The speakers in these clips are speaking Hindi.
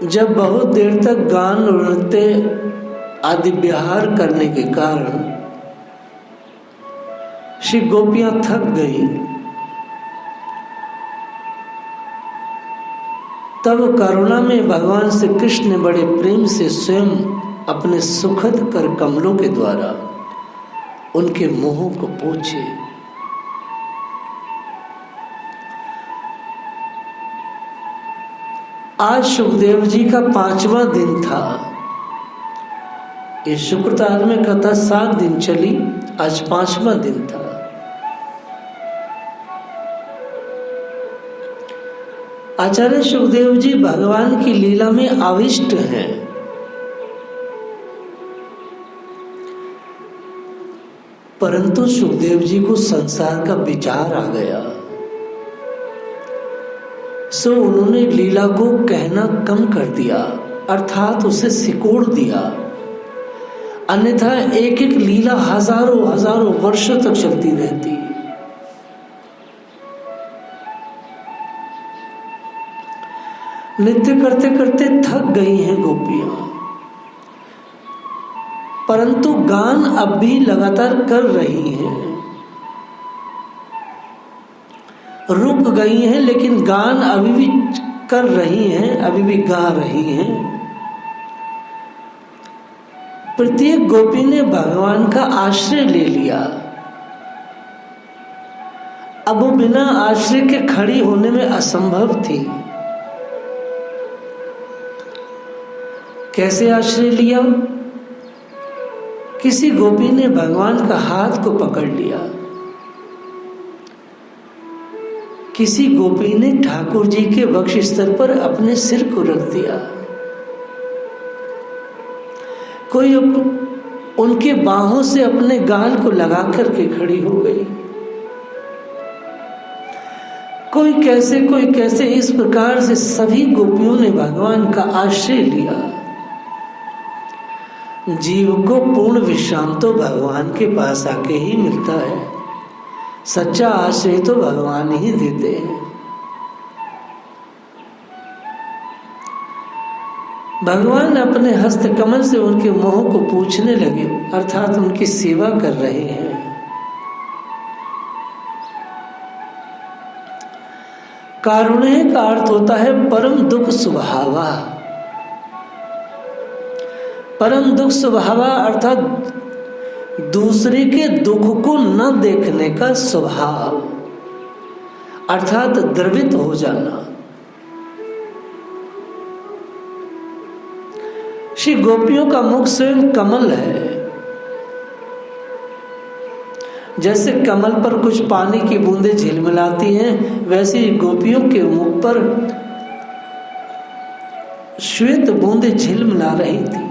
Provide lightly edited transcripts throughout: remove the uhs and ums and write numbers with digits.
जब बहुत देर तक गान नृत्य आदि विहार करने के कारण श्री गोपियां थक गई, तब करुणा में भगवान श्री कृष्ण ने बड़े प्रेम से स्वयं अपने सुखद कर कमलों के द्वारा उनके मुंहों को पोंछे। आज सुखदेव जी का 5वां दिन था। इस शुक्रताल में कथा 7 दिन चली, आज 5वां दिन था। आचार्य सुखदेव जी भगवान की लीला में आविष्ट हैं। परंतु सुखदेव जी को संसार का विचार आ गया, सो उन्होंने लीला को कहना कम कर दिया, अर्थात उसे सिकोड़ दिया। अन्यथा एक एक लीला हजारों हजारों वर्षों तक चलती रहती। नृत्य करते करते थक गई हैं गोपियां, परंतु गान अब भी लगातार कर रही हैं। रुक गई हैं लेकिन गान अभी भी कर रही हैं, अभी भी गा रही हैं। प्रत्येक गोपी ने भगवान का आश्रय ले लिया। अब वो बिना आश्रय के खड़ी होने में असंभव थी। कैसे आश्रय लिया? किसी गोपी ने भगवान का हाथ को पकड़ लिया, किसी गोपी ने ठाकुर जी के वक्ष स्तर पर अपने सिर को रख दिया, कोई उनके बाहों से अपने गाल को लगा करके खड़ी हो गई, कोई कैसे इस प्रकार से सभी गोपियों ने भगवान का आश्रय लिया। जीव को पूर्ण विश्राम तो भगवान के पास आके ही मिलता है। सच्चा आश्रय तो भगवान ही देते हैं। भगवान अपने हस्त कमल से उनके मोह को पूछने लगे, अर्थात उनकी सेवा कर रहे हैं। कारुण्य का अर्थ होता है परम दुख स्वभावा। परम दुख स्वभावा अर्थात दूसरे के दुख को न देखने का स्वभाव, अर्थात द्रवित हो जाना। श्री गोपियों का मुख स्वयं कमल है। जैसे कमल पर कुछ पानी की बूंदें झिलमिलाती हैं, वैसे ही गोपियों के मुख पर श्वेत बूंदें झिलमिला रही थी।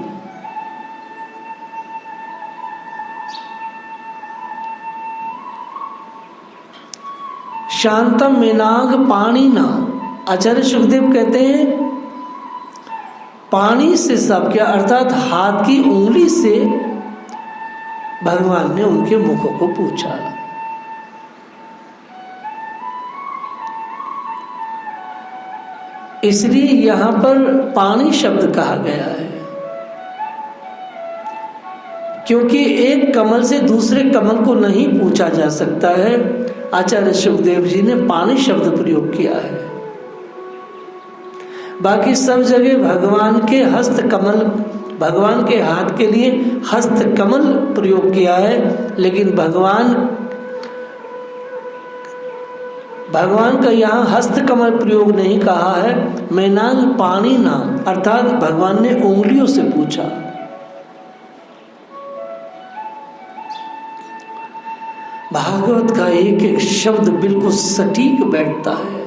शांतम मेनाग पानी ना। आचार्य सुखदेव कहते हैं पानी से सब क्या, अर्थात हाथ की उंगली से भगवान ने उनके मुखों को पूछा। इसलिए यहां पर पानी शब्द कहा गया है, क्योंकि एक कमल से दूसरे कमल को नहीं पूछा जा सकता है। आचार्य सुखदेव जी ने पानी शब्द प्रयोग किया है। बाकी सब जगह भगवान के हस्त कमल, भगवान के हाथ के लिए हस्त कमल प्रयोग किया है, लेकिन भगवान का यहाँ हस्त कमल प्रयोग नहीं कहा है। मैनांग पानी नाम, अर्थात भगवान ने उंगलियों से पूछा। भागवत का एक एक शब्द बिल्कुल सटीक बैठता है।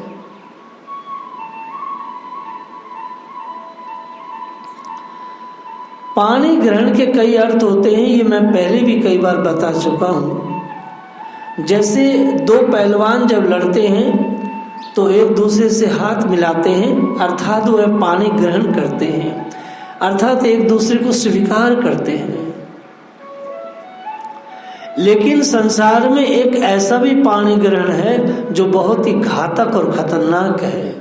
पानी ग्रहण के कई अर्थ होते हैं, ये मैं पहले भी कई बार बता चुका हूं। जैसे दो पहलवान जब लड़ते हैं तो एक दूसरे से हाथ मिलाते हैं, अर्थात वह पानी ग्रहण करते हैं, अर्थात एक दूसरे को स्वीकार करते हैं। लेकिन संसार में एक ऐसा भी पानी ग्रहण है जो बहुत ही घातक और खतरनाक है।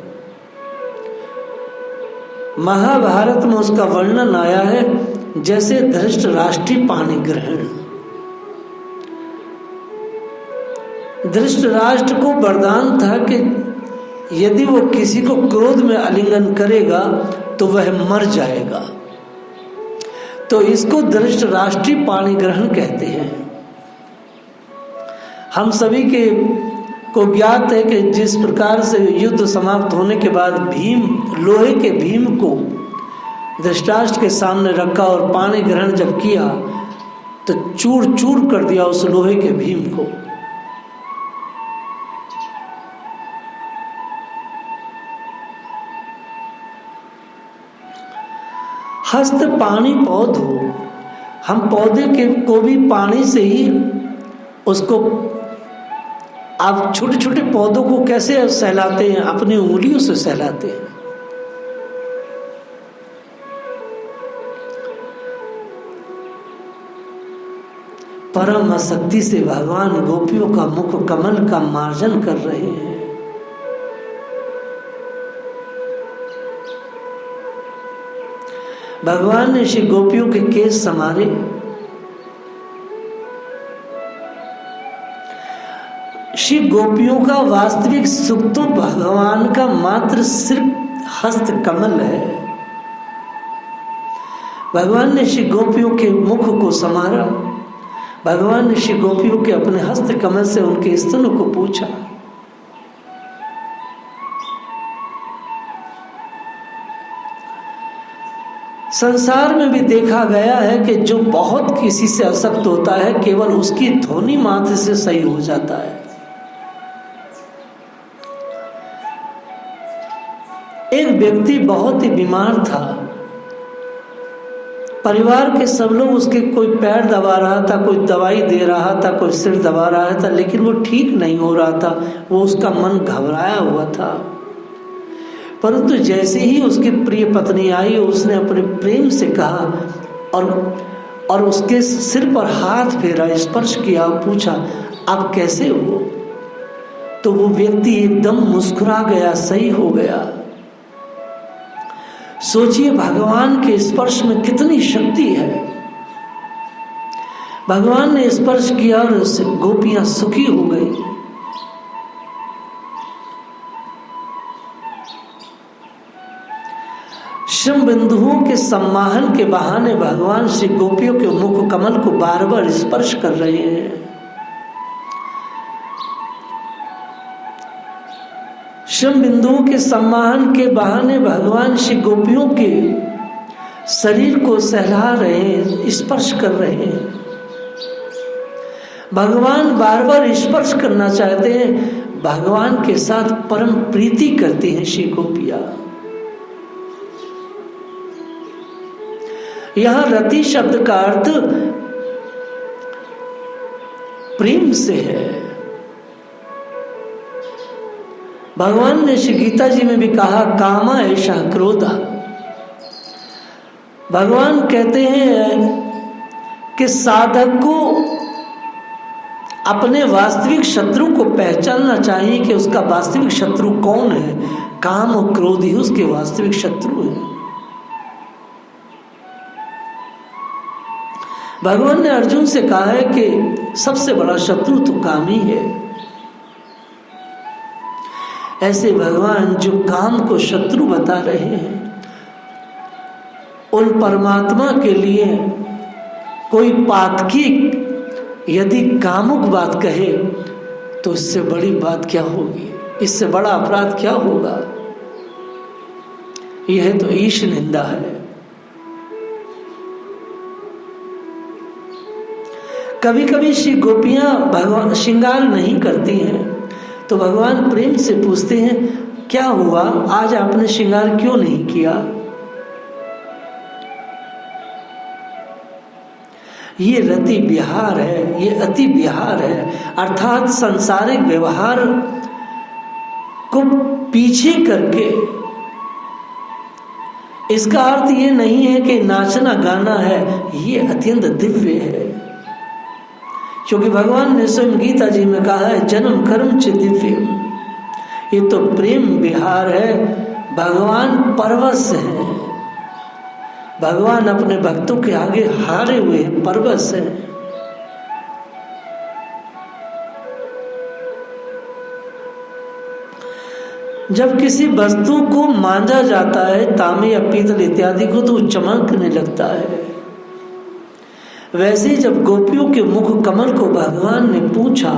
महाभारत में उसका वर्णन आया है जैसे धृतराष्ट्रीय पाणी ग्रहण। धृतराष्ट्र को वरदान था कि यदि वो किसी को क्रोध में आलिंगन करेगा तो वह मर जाएगा, तो इसको धृतराष्ट्रीय पाणी ग्रहण कहते हैं। हम सभी के को ज्ञात है कि जिस प्रकार से युद्ध समाप्त होने के बाद भीम, लोहे के भीम को धृतराष्ट्र के सामने रखा और पाणी ग्रहण जब किया तो चूर चूर कर दिया उस लोहे के भीम को। हस्त पानी पौध हो, हम पौधे के को भी पानी से ही उसको, आप छोटे छोटे पौधों को कैसे सहलाते हैं? अपनी उंगलियों से सहलाते हैं। परम आसक्ति से भगवान गोपियों का मुख कमल का मार्जन कर रहे हैं। भगवान ने श्री गोपियों के केस संवारे। श्री गोपियों का वास्तविक सुख तो भगवान का मात्र सिर्फ हस्त कमल है। भगवान ने श्री गोपियों के मुख को संवारा। भगवान ने श्री गोपियों के अपने हस्त कमल से उनके स्तनों को पूछा। संसार में भी देखा गया है कि जो बहुत किसी से आसक्त होता है केवल उसकी ध्वनि मात्र से सही हो जाता है। एक व्यक्ति बहुत ही बीमार था। परिवार के सब लोग उसके, कोई पैर दबा रहा था, कोई दवाई दे रहा था, कोई सिर दबा रहा था, लेकिन वो ठीक नहीं हो रहा था। वो उसका मन घबराया हुआ था। परंतु जैसे ही उसकी प्रिय पत्नी आई, उसने अपने प्रेम से कहा और उसके सिर पर हाथ फेरा, स्पर्श किया, पूछा आप कैसे हो? तो वो व्यक्ति एकदम मुस्कुरा गया, सही हो गया। सोचिए भगवान के स्पर्श में कितनी शक्ति है। भगवान ने स्पर्श किया और उससे गोपियां सुखी हो गई। श्रम बिंदुओं के सम्माहन के बहाने भगवान श्री गोपियों के मुख कमल को बार बार स्पर्श कर रहे हैं। श्रम बिंदुओं के सम्माहन के बहाने भगवान श्री गोपियों के शरीर को सहला रहे हैं, स्पर्श कर रहे हैं। भगवान बार बार स्पर्श करना चाहते हैं। भगवान के साथ परम प्रीति करती हैं श्री गोपियां। यहां रति शब्द का अर्थ प्रेम से है। भगवान ने श्री गीता जी में भी कहा कामा ऐसा क्रोधा। भगवान कहते हैं कि साधक को अपने वास्तविक शत्रु को पहचानना चाहिए कि उसका वास्तविक शत्रु कौन है। काम और क्रोध ही उसके वास्तविक शत्रु है। भगवान ने अर्जुन से कहा है कि सबसे बड़ा शत्रु तो काम ही है। ऐसे भगवान जो काम को शत्रु बता रहे हैं, उन परमात्मा के लिए कोई पातकी यदि कामुक बात कहे तो इससे बड़ी बात क्या होगी, इससे बड़ा अपराध क्या होगा। यह तो ईश निंदा है। कभी कभी श्री गोपियां भगवान श्रृंगार नहीं करती हैं तो भगवान प्रेम से पूछते हैं क्या हुआ, आज आपने श्रृंगार क्यों नहीं किया। ये रति विहार है, ये अति विहार है। अर्थात सांसारिक व्यवहार को पीछे करके, इसका अर्थ ये नहीं है कि नाचना गाना है, ये अत्यंत दिव्य है। क्योंकि भगवान ने स्वयं गीता जी में कहा है जन्म कर्म च दिव्य। ये तो प्रेम विहार है, भगवान परवश है। भगवान अपने भक्तों के आगे हारे हुए हैं, परवश हैं। जब किसी वस्तु को मांजा जाता है, तांबे या पीतल इत्यादि को, तो चमकने लगता है। वैसे ही जब गोपियों के मुख कमल को भगवान ने पूछा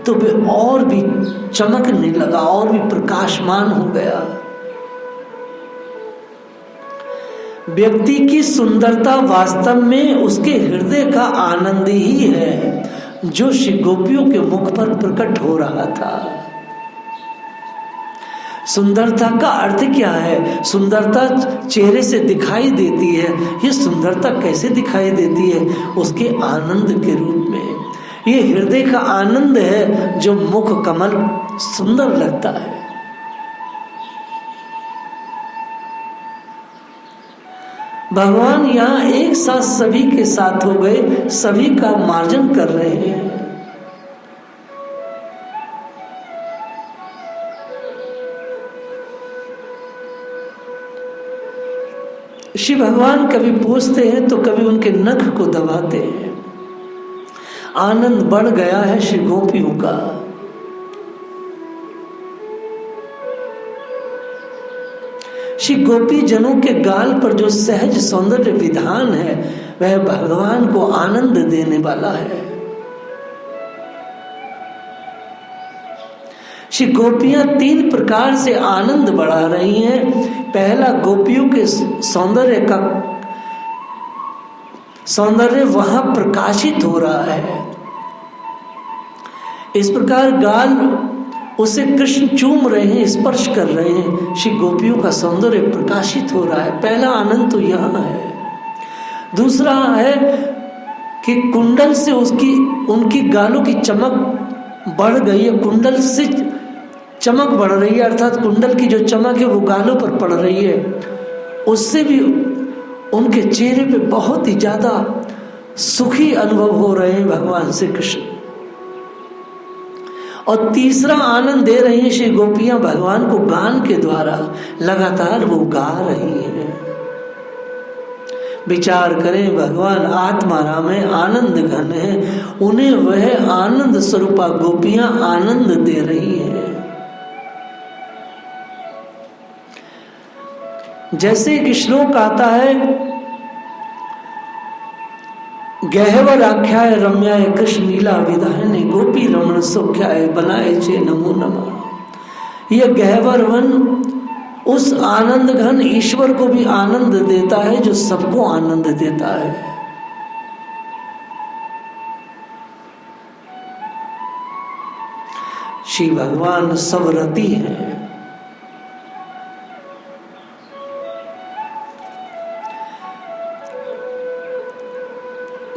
तो वे और भी चमकने लगा, और भी प्रकाशमान हो गया। व्यक्ति की सुंदरता वास्तव में उसके हृदय का आनंद ही है, जो श्री गोपियों के मुख पर प्रकट हो रहा था। सुंदरता का अर्थ क्या है? सुंदरता चेहरे से दिखाई देती है। ये सुंदरता कैसे दिखाई देती है? उसके आनंद के रूप में। ये हृदय का आनंद है जो मुख कमल सुंदर लगता है। भगवान यहाँ एक साथ सभी के साथ हो गए, सभी का मार्जन कर रहे हैं। श्री भगवान कभी पूछते हैं तो कभी उनके नख को दबाते हैं। आनंद बढ़ गया है श्री गोपियों का। श्री गोपी जनों के गाल पर जो सहज सौंदर्य विधान है वह भगवान को आनंद देने वाला है। श्री गोपियां 3 प्रकार से आनंद बढ़ा रही हैं। पहला, गोपियों के सौंदर्य वहां प्रकाशित हो रहा है। इस प्रकार गाल उसे कृष्ण चूम रहे हैं, स्पर्श कर रहे हैं। श्री गोपियों का सौंदर्य प्रकाशित हो रहा है। पहला आनंद तो यहाँ है। दूसरा है कि कुंडल से उनकी गालों की चमक बढ़ गई है। कुंडल से चमक बढ़ रही है, अर्थात कुंडल की जो चमक है वो गालों पर पड़ रही है। उससे भी उनके चेहरे पे बहुत ही ज्यादा सुखी अनुभव हो रहे हैं भगवान श्री कृष्ण। और तीसरा आनंद दे रही हैं श्री गोपियां भगवान को गान के द्वारा। लगातार वो गा रही हैं। विचार करें, भगवान आत्माराम है, आनंद घन है, उन्हें वह आनंद स्वरूपा गोपियां आनंद दे रही हैं। जैसे एक श्लोक आता है, गहवर आख्याय रम्याय कृष्ण लीला विधाने गोपी रमण सौख्याय बनाए चे नमो नमः। यह गहवर वन उस आनंद घन ईश्वर को भी आनंद देता है जो सबको आनंद देता है। श्री भगवान सब रति हैं।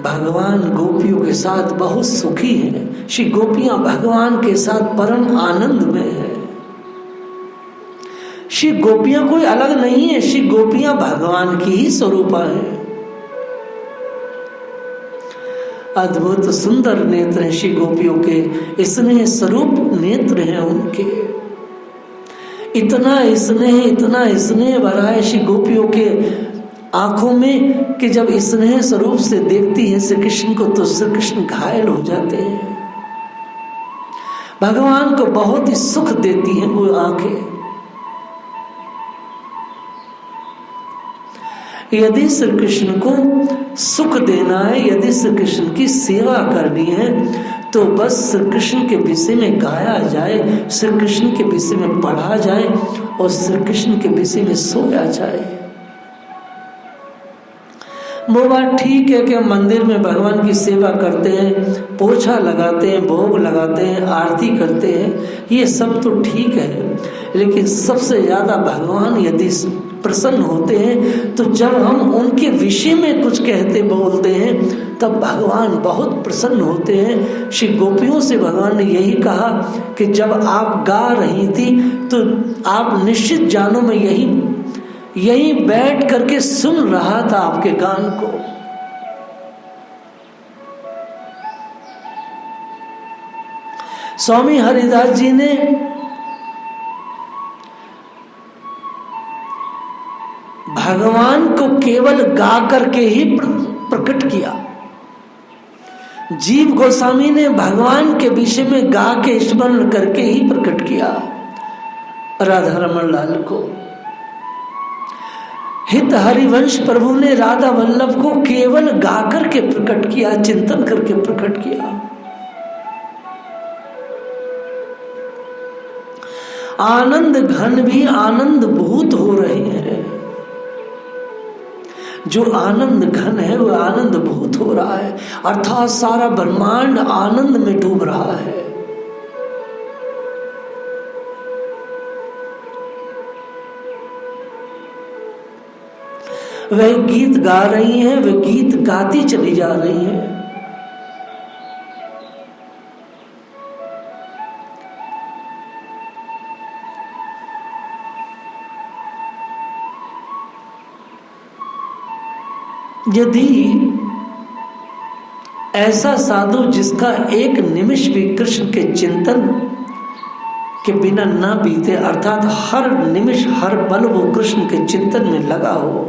भगवान गोपियों के साथ बहुत सुखी हैं। श्री गोपियां भगवान के साथ परम आनंद में है। श्री गोपियां कोई अलग नहीं है, श्री गोपियां भगवान की ही स्वरूपा है। अद्भुत सुंदर नेत्र हैं श्री गोपियों के, स्नेह स्वरूप नेत्र हैं उनके। इतना स्नेह भरा है श्री गोपियों के आंखों में कि जब स्नेह स्वरूप से देखती है श्री कृष्ण को तो श्री कृष्ण घायल हो जाते हैं। भगवान को बहुत ही सुख देती हैं वो आंखें। यदि श्री कृष्ण को सुख देना है, यदि श्री कृष्ण की सेवा करनी है, तो बस श्री कृष्ण के विषय में गाया जाए, श्री कृष्ण के विषय में पढ़ा जाए और श्री कृष्ण के विषय में सोया जाए। वो बात ठीक है कि हम मंदिर में भगवान की सेवा करते हैं, पोछा लगाते हैं, भोग लगाते हैं, आरती करते हैं, ये सब तो ठीक है। लेकिन सबसे ज़्यादा भगवान यदि प्रसन्न होते हैं तो जब हम उनके विषय में कुछ कहते बोलते हैं तब भगवान बहुत प्रसन्न होते हैं। श्री गोपियों से भगवान ने यही कहा कि जब आप गा रही थी तो आप निश्चित जानो मैं यही बैठ करके सुन रहा था आपके गान को। स्वामी हरिदास जी ने भगवान को केवल गा करके ही प्रकट किया। जीव गोस्वामी ने भगवान के विषय में गा के स्मरण करके ही प्रकट किया राधा रमण लाल को। हित हरिवंश प्रभु ने राधा वल्लभ को केवल गा करके प्रकट किया, चिंतन करके प्रकट किया। आनंद घन भी आनंद भूत हो रहे हैं। जो आनंद घन है वो आनंद भूत हो रहा है, अर्थात सारा ब्रह्मांड आनंद में डूब रहा है। वह गीत गा रही हैं, वह गीत गाती चली जा रही हैं। यदि ऐसा साधु जिसका एक निमिष भी कृष्ण के चिंतन के बिना ना बीते, अर्थात हर निमिष हर पल वो कृष्ण के चिंतन में लगा हो,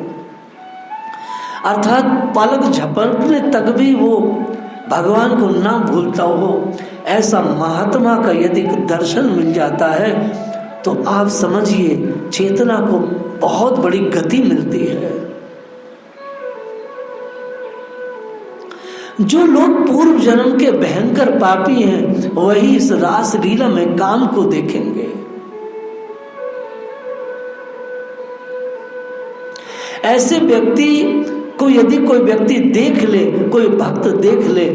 अर्थात पलक झपकने तक भी वो भगवान को ना भूलता हो, ऐसा महात्मा का यदि दर्शन मिल जाता है तो आप समझिए चेतना को बहुत बड़ी गति मिलती है। जो लोग पूर्व जन्म के भयंकर पापी हैं वही इस रास लीला में काम को देखेंगे। ऐसे व्यक्ति को यदि कोई व्यक्ति देख ले, कोई भक्त देख ले,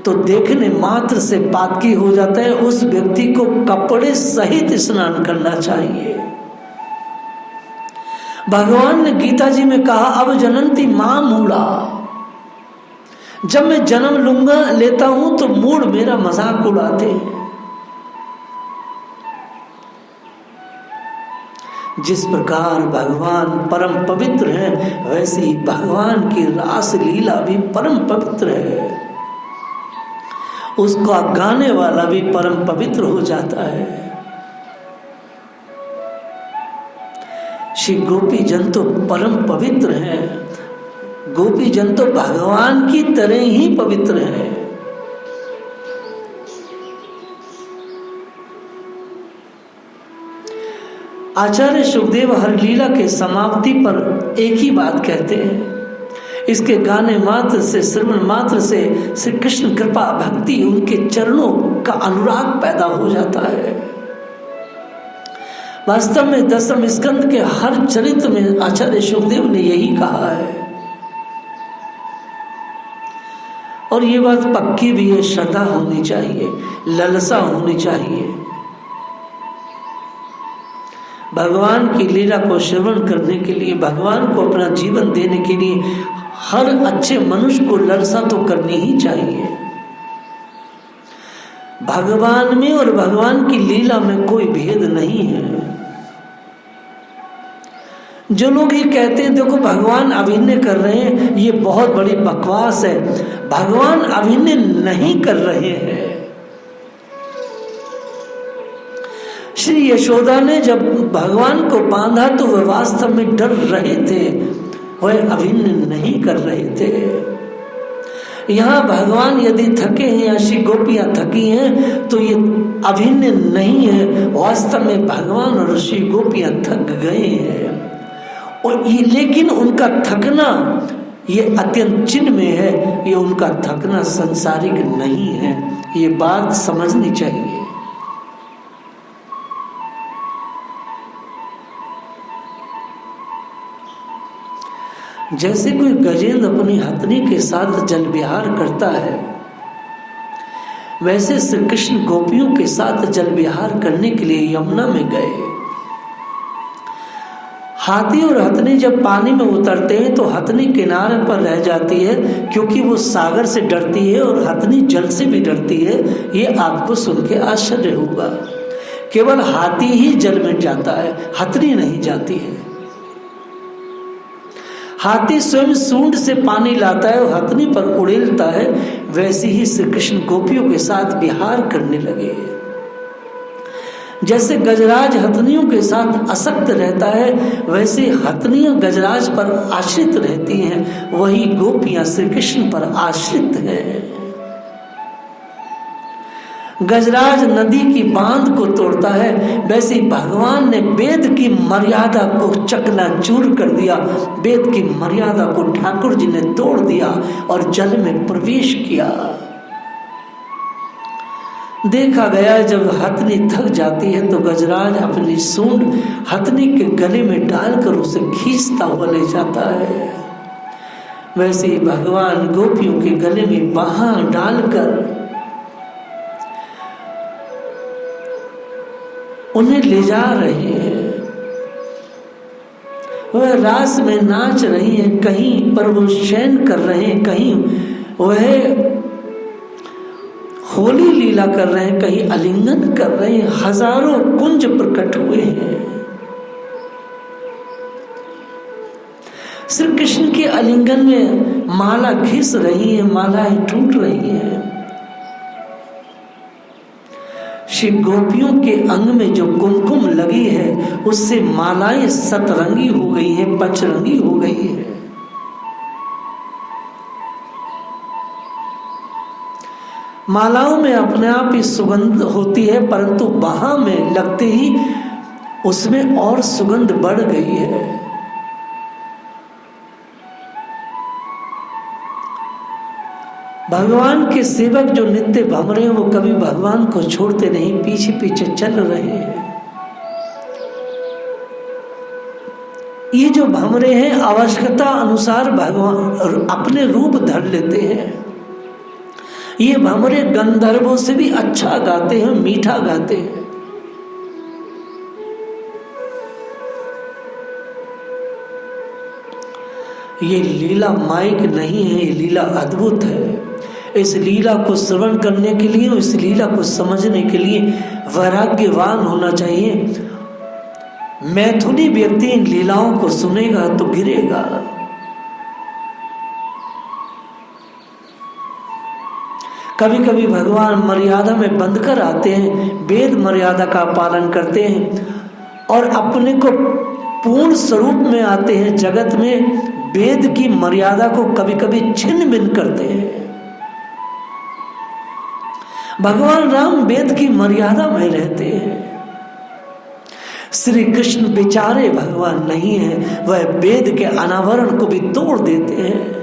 तो देखने मात्र से पातकी हो जाता है। उस व्यक्ति को कपड़े सहित स्नान करना चाहिए। भगवान ने गीता जी में कहा, अब जनंती मां मूढ़ा, जब मैं जन्म लूंगा लेता हूं तो मूढ़ मेरा मजाक उड़ाते हैं। जिस प्रकार भगवान परम पवित्र हैं, वैसे ही भगवान की रास लीला भी परम पवित्र है। उसका गाने वाला भी परम पवित्र हो जाता है। श्री गोपी जन तो परम पवित्र हैं। गोपी जन तो भगवान की तरह ही पवित्र है। आचार्य सुखदेव हर लीला के समाप्ति पर एक ही बात कहते हैं, इसके गाने मात्र से, श्रवण मात्र से श्री कृष्ण कृपा भक्ति, उनके चरणों का अनुराग पैदा हो जाता है। वास्तव में दसम स्कंद के हर चरित्र में आचार्य सुखदेव ने यही कहा है। और ये बात पक्की भी है, श्रद्धा होनी चाहिए, ललसा होनी चाहिए। भगवान की लीला को श्रवण करने के लिए, भगवान को अपना जीवन देने के लिए हर अच्छे मनुष्य को ललसा तो करनी ही चाहिए। भगवान में और भगवान की लीला में कोई भेद नहीं है। जो लोग ये कहते हैं देखो भगवान अभिनय कर रहे हैं, ये बहुत बड़ी बकवास है। भगवान अभिनय नहीं कर रहे हैं। श्री यशोदा ने जब भगवान को बांधा तो वह वास्तव में डर रहे थे, वह अभिनय नहीं कर रहे थे। यहाँ भगवान यदि थके हैं या श्री गोपियां थकी हैं तो ये अभिनय नहीं है, वास्तव में भगवान और श्री गोपियां थक गए हैं। और ये लेकिन उनका थकना ये अत्यंत चिन्ह में है, ये उनका थकना संसारिक नहीं है। ये बात समझनी चाहिए। जैसे कोई गजेंद्र अपनी हथनी के साथ जल विहार करता है, वैसे श्री कृष्ण गोपियों के साथ जल विहार करने के लिए यमुना में गए। हाथी और हथनी जब पानी में उतरते हैं तो हथनी किनारे पर रह जाती है, क्योंकि वो सागर से डरती है और हथनी जल से भी डरती है। ये आपको सुन के आश्चर्य होगा। केवल हाथी ही जल में जाता है, हथनी नहीं जाती है। हाथी स्वयं सूंड से पानी लाता है और हथनी पर उड़ेलता है। वैसे ही श्री कृष्ण गोपियों के साथ विहार करने लगे। जैसे गजराज हथनियों के साथ आसक्त रहता है, वैसे हथनियां गजराज पर आश्रित रहती हैं, वही गोपियां श्री कृष्ण पर आश्रित हैं। गजराज नदी की बांध को तोड़ता है, वैसे भगवान ने वेद की मर्यादा को चकनाचूर कर दिया। वेद की मर्यादा को ठाकुर जी ने तोड़ दिया और जल में प्रवेश किया। देखा गया जब हथनी थक जाती है तो गजराज अपनी सूंड हथनी के गले में डालकर उसे खींचता हुआ ले जाता है। वैसे ही भगवान गोपियों के गले में बांह डालकर उन्हें ले जा रहे हैं। वह रास में नाच रही हैं, कहीं पर वो शयन कर रहे हैं, कहीं वह होली लीला कर रहे हैं, कहीं आलिंगन कर रहे हैं। हजारों कुंज प्रकट हुए हैं। श्री कृष्ण के आलिंगन में माला घिस रही है, मालाएं टूट रही हैं। श्री गोपियों के अंग में जो कुमकुम लगी है उससे मालाएं सतरंगी हो गई हैं, पंचरंगी हो गई है। मालाओं में अपने आप ही सुगंध होती है, परंतु बाह में लगते ही उसमें और सुगंध बढ़ गई है। भगवान के सेवक जो नित्य भमरे हैं वो कभी भगवान को छोड़ते नहीं, पीछे पीछे चल रहे हैं। ये जो भमरे हैं आवश्यकता अनुसार भगवान अपने रूप धर लेते हैं। ये भमरे गंधर्वों से भी अच्छा गाते हैं, मीठा गाते हैं। ये लीला माइक नहीं है, ये लीला अद्भुत है। इस लीला को श्रवण करने के लिए, इस लीला को समझने के लिए वैराग्यवान होना चाहिए। मैथुनी व्यक्ति इन लीलाओं को सुनेगा तो गिरेगा। कभी कभी भगवान मर्यादा में बंध कर आते हैं, वेद मर्यादा का पालन करते हैं और अपने को पूर्ण स्वरूप में आते हैं। जगत में वेद की मर्यादा को कभी कभी छिन्न भिन्न करते हैं। भगवान राम वेद की मर्यादा में रहते हैं। श्री कृष्ण बेचारे भगवान नहीं है, वह वेद के अनावरण को भी तोड़ देते हैं।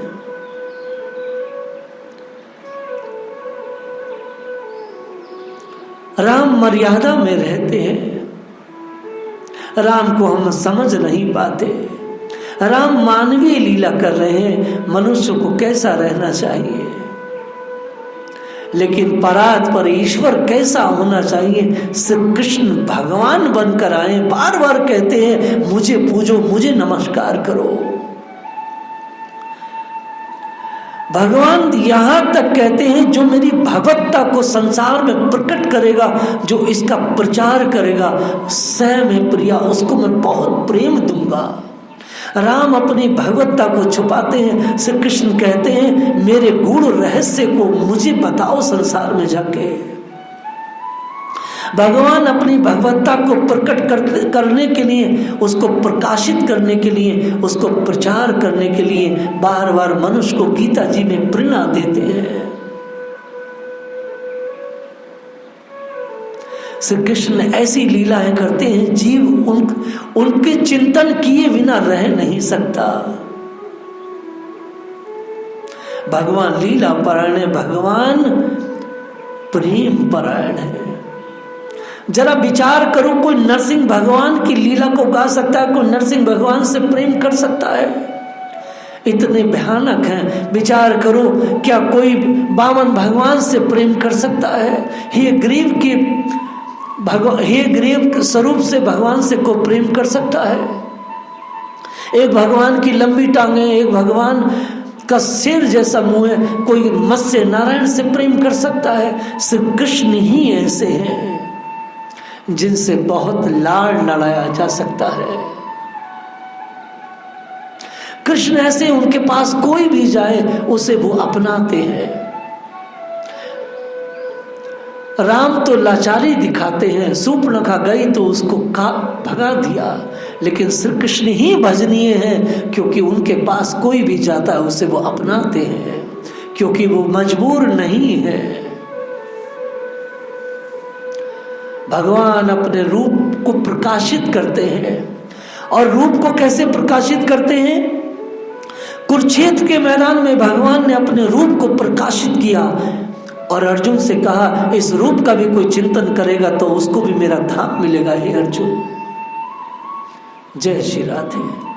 राम मर्यादा में रहते हैं। राम को हम समझ नहीं पाते। राम मानवीय लीला कर रहे हैं, मनुष्य को कैसा रहना चाहिए, लेकिन परात पर ईश्वर कैसा होना चाहिए। श्री कृष्ण भगवान बनकर आए, बार बार कहते हैं मुझे पूजो, मुझे नमस्कार करो। भगवान यहां तक कहते हैं जो मेरी भगवत्ता को संसार में प्रकट करेगा, जो इसका प्रचार करेगा, स में प्रिया, उसको मैं बहुत प्रेम दूंगा। राम अपनी भगवत्ता को छुपाते हैं, श्री कृष्ण कहते हैं मेरे गूढ़ रहस्य को मुझे बताओ संसार में जाके। भगवान अपनी भगवत्ता को प्रकट करने के लिए, उसको प्रकाशित करने के लिए, उसको प्रचार करने के लिए बार बार मनुष्य को गीता जी में प्रेरणा देते हैं। श्री कृष्ण ऐसी लीलाएं करते हैं, जीव उनके चिंतन किए बिना रह नहीं सकता। भगवान लीला परायण है, भगवान प्रेम परायण है। जरा विचार करो, कोई नरसिंह भगवान की लीला को गा सकता है, कोई नरसिंह भगवान से प्रेम कर सकता है? इतने भयानक हैं। विचार करो, क्या कोई वामन भगवान से प्रेम कर सकता है? हे ग्रीव स्वरूप से भगवान से कोई प्रेम कर सकता है? एक भगवान की लंबी टांगे, एक भगवान का सिर जैसा मुंह है, कोई मत्स्य नारायण से प्रेम कर सकता है? श्री कृष्ण ही ऐसे हैं जिनसे बहुत लाड़ लड़ाया जा सकता है। कृष्ण ऐसे, उनके पास कोई भी जाए उसे वो अपनाते हैं। राम तो लाचारी दिखाते हैं, शूर्पणखा गई तो उसको भगा दिया, लेकिन श्री कृष्ण ही भजनीय हैं, क्योंकि उनके पास कोई भी जाता है उसे वो अपनाते हैं, क्योंकि वो मजबूर नहीं है। भगवान अपने रूप को प्रकाशित करते हैं, और रूप को कैसे प्रकाशित करते हैं? कुरुक्षेत्र के मैदान में भगवान ने अपने रूप को प्रकाशित किया और अर्जुन से कहा, इस रूप का भी कोई चिंतन करेगा तो उसको भी मेरा धाम मिलेगा हे अर्जुन। जय श्री राधे।